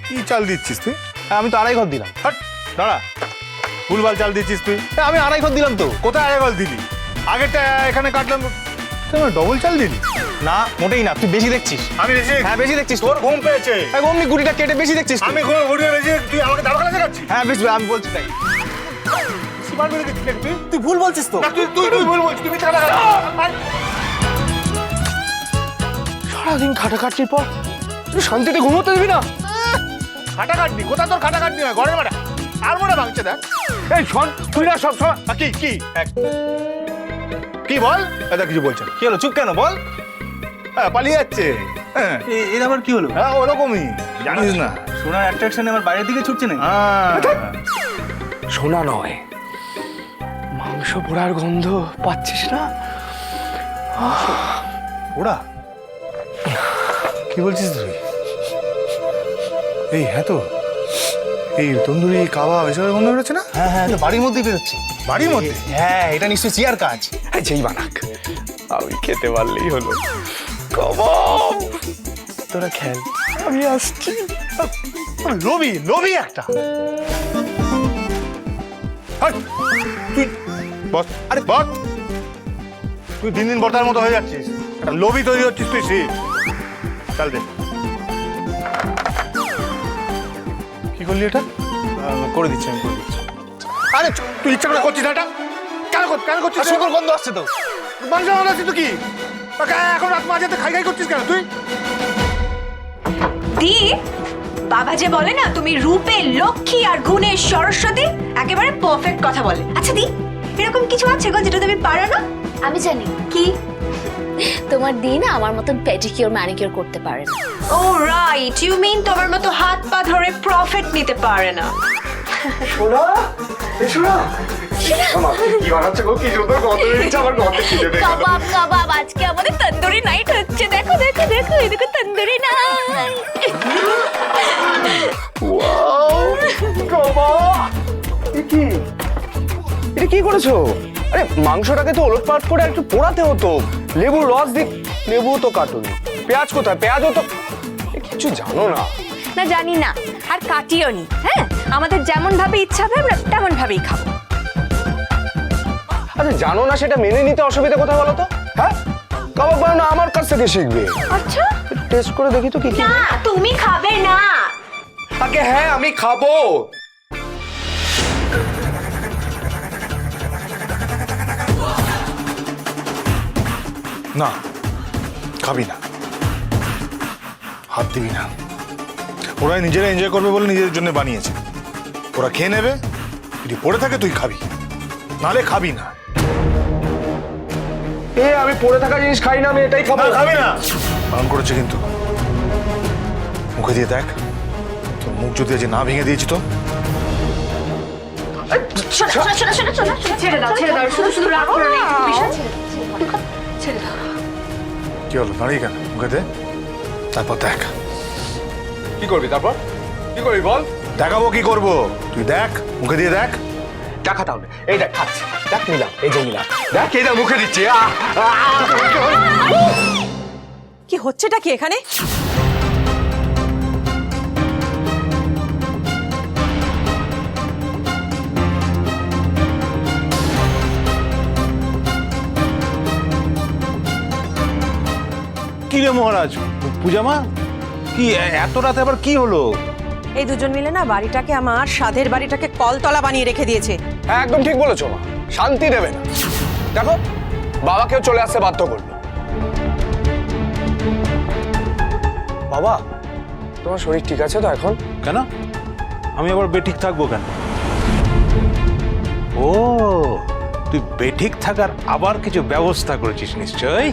কি চাল দিচ্ছিস তুই? আমি তো আড়াই ঘর দিলাম। হাট, দাঁড়া, ভুলভাল চাল দিচ্ছিস তুই। আমি আড়াই ঘর দিলাম তো। কোথায় আড়াই ঘর দিলি? আগেরটা এখানে কাটলাম, ডবল চাল দিলি? না মোটেই না, তুই বেশি দেখছিস। আমি বেশি? হ্যাঁ বেশি দেখছিস। তোর ঘুম পেয়েছে। অমনি গুড়িটা কেটে বেশি দেখছিস। আমি ঘুরে বেশি, তুই আমাকে দাঁড় করা দেখাচ্ছিস? হ্যাঁ বেশি, আমি বলছি তাই। তুই ভুল বলছিস তো। তুই ভুল বলছিস, তুমি সারাদিন খাটাখাটির পর তুই শান্তিতে ঘুমোতে দিবি না? খাটা কাটবি? কোথা তোর খাটা কাটবি? ঘরে মারা আর মনে ভাঙছে দেখ। এই শোন, তুই না সব সময় কি কি কি বল? এটা কিছু বলছেন? কি হলো, চুপ কেন বল? হ্যাঁ, পালিয়ে যাচ্ছে। হ্যাঁ, এর আবার কি হলো? হ্যাঁ, ওরকমই, জানিস না? সোনার অ্যাট্রাকশনে আমার বাইরের দিকে ছুটছে না। সোনা নয়, মাংস পোড়ার গন্ধ পাচ্ছিস না? ওরা কি বলছিস তুই? এই হ্যাঁ তো, এই তন্দুরি কাবাব এসবের গন্ধ বেরোচ্ছে না? হ্যাঁ হ্যাঁ, তো বাড়ির মধ্যেই বেরোচ্ছে। বাড়ির মধ্যে? হ্যাঁ, এটা নিশ্চয়ই চিয়ার কাজ। যেই বানাক, আমি খেতে পারলেই হলো। কাবাব তোরা খেল, আমি আসছি। লোভী লোভী একটা। হাট, তুই বস। আরে বস, তুই দিন দিন বর্তার মতো হয়ে যাচ্ছিস। একটা লোভী তৈরি হচ্ছিস তুই। চল দে। কি করলি এটা? করে দিচ্ছি, আমি করে দিচ্ছি। আরে তুই ইচ্ছা করে করছিস না এটা? কেন করছিস? শুকর গন্ধ আসছে তো। মাংস আছিস তো কি? এখন রাত মাঝাতে খাই করছিস কেন তুই? দি, বাবা যে বলে না তুমি রূপে লক্ষ্মী আর গুণে সরস্বতী, একেবারে পারফেক্ট কথা বলে। আচ্ছা দি, এরকম কিছু আছে গো যেটা তুমি পারো না? আমি জানি কি? তোমার দিন আমার মতন পেডিকিউর ম্যানিকিউর করতে পারে না। ও রাইট, ইউ মিন তোমার মতো হাত পা ধরে প্রফিট নিতে পারে না। শোনা, শোনা, কি বানাচ্ছে গো? কি সুন্দর গন্ধ বেরোচ্ছে, আমার গন্ধে খিদে পেয়ে গেল। কাবাব কাবাব, আজকে আমাদের তন্দুরি নাইট হচ্ছে। দেখো দেখো দেখো, এই দেখো তন্দুরি নাইট। ওয়াও, কাবাব! এটা কি করেছো? আরে মাংসটাকে তো ওলটপালট করে একটু পোড়াতে হতো। লেবুর রস দিয়ে, লেবু তো কাটুন। পেঁয়াজ কোথায়? পেঁয়াজও তো কিছু জানো না। না জানি না, আর কাটিও নি। হ্যাঁ, আমাদের যেমন ভাবে ইচ্ছা হবে আমরা তেমন ভাবেই খাবো। আচ্ছা জানো না সেটা মেনে নিতে অসুবিধা কোথায় বলো তো? হ্যাঁ, কাবাব বানানো আমার কাছ থেকে শিখবে। আচ্ছা, টেস্ট করে দেখি তো কি কি। না তুমি খাবে না। আগে হ্যাঁ, আমি খাবো। না, খাবি না, হাত দিবি না। ওরা নিজেরা এনজয় করবে বলে নিজেদের জন্য বানিয়েছে। ওরা খেয়ে নেবে, যদি পড়ে থাকে তুই খাবি, নালে খাবি না। আমি পড়ে থাকা জিনিস খাই না, আমি এটাই খাবো। খাবি না, বারণ করেছে কিন্তু। মুখে দিয়ে দেখ, তোর মুখ যদি আজ না ভেঙে দিয়েছি তো। ছেড়ে দাও ছেড়ে দাও, শুধু শুধু রাগ করো না, একটু বিষয় ছেড়ে দাও। কি হলো, দাঁড়িয়ে কেন? মুখে দে, তারপর দেখ। কি করবি তারপর? কি করবি বল? দেখাবো কি করবো, তুই দেখ, মুখে দিয়ে দেখ। দেখা তাহলে। এই দেখ খাচ্ছি, দেখ নিলাম, এই যে নিলাম, দেখ এই দেখ মুখে দিচ্ছি। কি হচ্ছেটা কি এখানে? কি রে মহারাজ, পূজামা, কি এত রাতে আবার কি হলো? এই দুজন মিলে না বাড়িটাকে, আমার সাধের বাড়িটাকে কলতলা বানিয়ে রেখে দিয়েছে। হ্যাঁ একদম ঠিক বলেছো মা, শান্তি দেবে না। দেখো বাবাকেও চলে আসতে বাধ্য করলো। বাবা, তোমার শরীর ঠিক আছে তো এখন? কেন আমি আবার বেঠিক থাকবো কেন? ও, তুই বেঠিক থাকার আবার কিছু ব্যবস্থা করেছিস নিশ্চয়।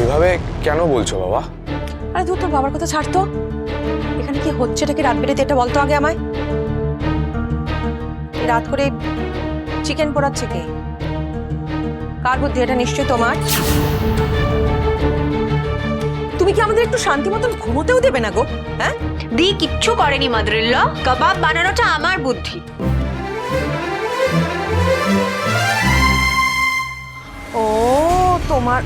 এভাবে কেন বলছো বাবা? আরে তুই তোর বাবার কথা ছাড়তো। এখানে কি হচ্ছেটা কি রাত বেড়েতে, এটা বলতো আগে আমায়। এই রাত করে চিকেন পোড়াচ্ছে কে? কার বুদ্ধি এটা? নিশ্চয়ই তোমার। তুমি কি আমাদের একটু শান্তি মতন ঘুমোতেও দেবে না গো? হ্যাঁ, দি কিচ্ছু করেনি মাদারিল্লাহ, কাবাব বানানোটা আমার বুদ্ধি। ও তোমার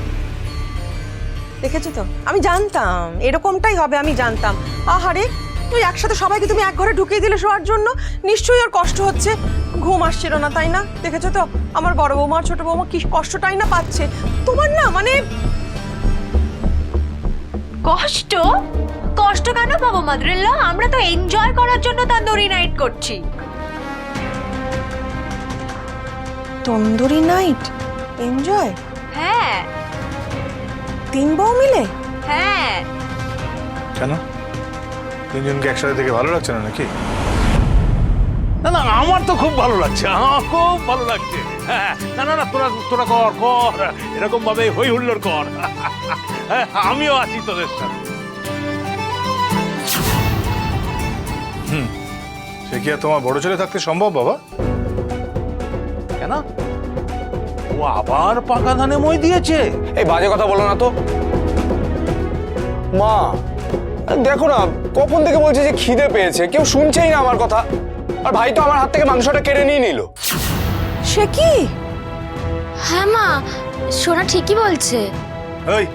দেখেছো তো, আমি জানতাম এরকমটাই হবে, আমি জানতাম। আহারে, তুই একসাথে সবাইকে তুমি এক ঘরে ঢুকিয়ে দিলে শোয়ার জন্য, নিশ্চয়ই ওর কষ্ট হচ্ছে, ঘুম আসছিল না, তাই না? দেখেছো তো আমার বড় বৌমা আর ছোট বৌমা কি কষ্টটাই না পাচ্ছে। তোমার না মানে কষ্ট? কষ্ট কেন পাবো মাদারিল্লাহ? আমরা তো এনজয় করার জন্য তন্দুরি নাইট করছি। Tandoori night enjoy? হ্যাঁ 3 বউ মিলে? হ্যাঁ। কেন, তিনজনকে একসাথে দেখে ভালো লাগছে না নাকি? না না, আমার তো খুব ভালো লাগছে, আমার খুব ভালো লাগছে। হ্যাঁ, না না না, তোরা তোরা কর কর, এরকম ভাবে হই হুল্লোড় কর। হ্যাঁ, আমিও আছি তোদের সাথে। সে কি আর তোমার বড় ছেলে থাকতে সম্ভব বাবা? কেন, ও আবার পাকা ধানে মই দিয়েছে? এই বাজে কথা বলো না তো মা। দেখো না, কখন থেকে বলছে যে খিদে পেয়েছে, কেউ শুনছেই না আমার কথা। আর ভাই তো আমার হাত থেকে মাংসটা কেড়ে নিয়ে নিল। সে কি? হ্যাঁ মা, সোনা ঠিকই বলছে। এই,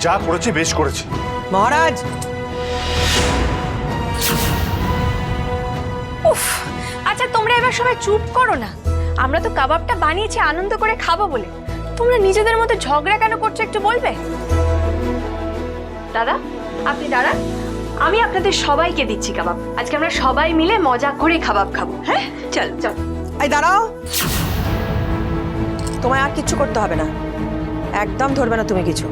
যা করেছি বেশ করেছি। মহারাজ, উফ, আচ্ছা তোমরা এবার সবাই চুপ করো না। আমরা তো কাবাবটা বানিয়েছি আনন্দ করে খাবো বলে, তোমরা নিজেদের মধ্যে ঝগড়া কেন করছো একটু বলবে? দাদা, আপনি দাঁড়ান, আমি আপনাদের সবাইকে দিচ্ছি কাবাব। আজকে আমরা সবাই মিলে মজা করে কাবাব খাবো। হ্যাঁ, চল চল। এই দাঁড়াও, তোমায় আর কিচ্ছু করতে হবে না, একদম ধরবে না তুমি কিছু,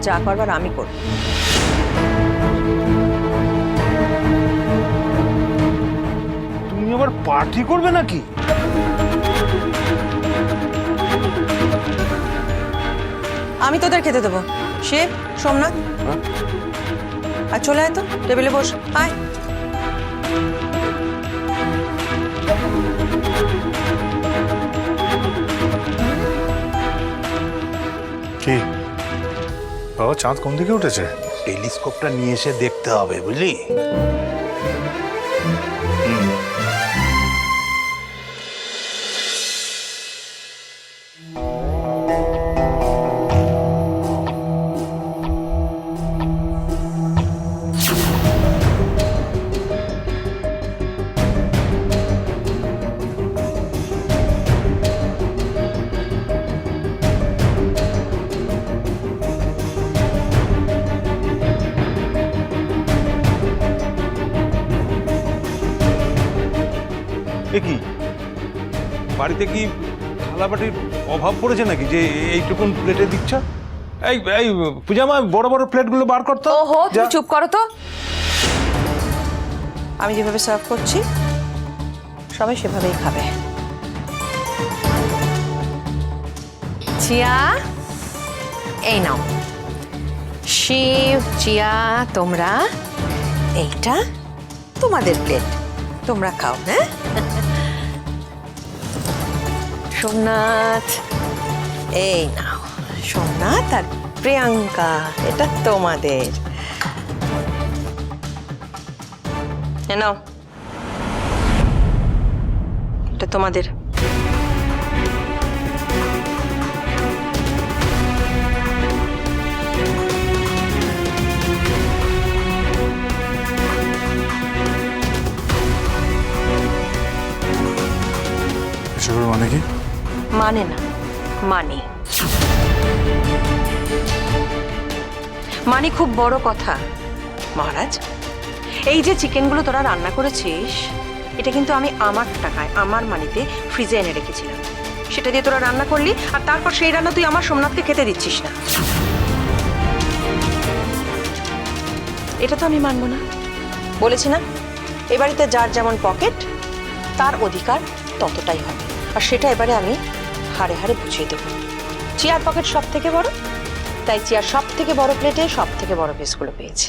যা করবার আমি করব। তুমি আবার পার্টি করবে নাকি? আমি তোদের খেতে দেবো। শিব, সোমনাথ, আর চলে আয় তো, টেবিলে বস, আয়। কি বাবা, চাঁদ কোন দিকে উঠেছে? টেলিস্কোপটা নিয়ে এসে দেখতে হবে, বুঝলি? এ কি, বাড়িতে কি থালাবাটির অভাব পড়েছে নাকি যে এইটুকুন প্লেটে দিচ্ছ? এই এই পূজামা, বড় বড় প্লেটগুলো বার করতো। ওহো, তুমি চুপ করো তো। আমি যেভাবে সার্ভ করছি সবাই সেভাবেই খাবে। জিয়া, এই নাও। শিব, জিয়া, তোমরা এইটা তোমাদের প্লেট, তোমরা খাও। হ্যাঁ, সোমনাথ, এই নাও। সোমনাথ আর প্রিয়াঙ্কা, এটা তোমাদের। নাও, এটা তোমাদের। এসবের মানে কি? মানে না, মানে মানে খুব বড় কথা মহারাজ। এই যে চিকেনগুলো তোরা রান্না করেছিস, এটা কিন্তু আমি আমার টাকায় আমার মানিতে ফ্রিজে এনে রেখেছিলাম। সেটা দিয়ে তোরা রান্না করলি, আর তারপর সেই রান্না তুই আমার সোমনাথকে খেতে দিচ্ছিস না। এটা তো আমি মানবো না। বলেছি না, এ বাড়িতে যার যেমন পকেট তার অধিকার ততটাই হবে, আর সেটা এবারে আমি হাড়ে হাড়ে বুঝিয়ে দেবো। চিয়ার পকেট সব থেকে বড়, তাই চিয়ার সব থেকে বড় প্লেটে সব থেকে বড় পিসগুলো পেয়েছি।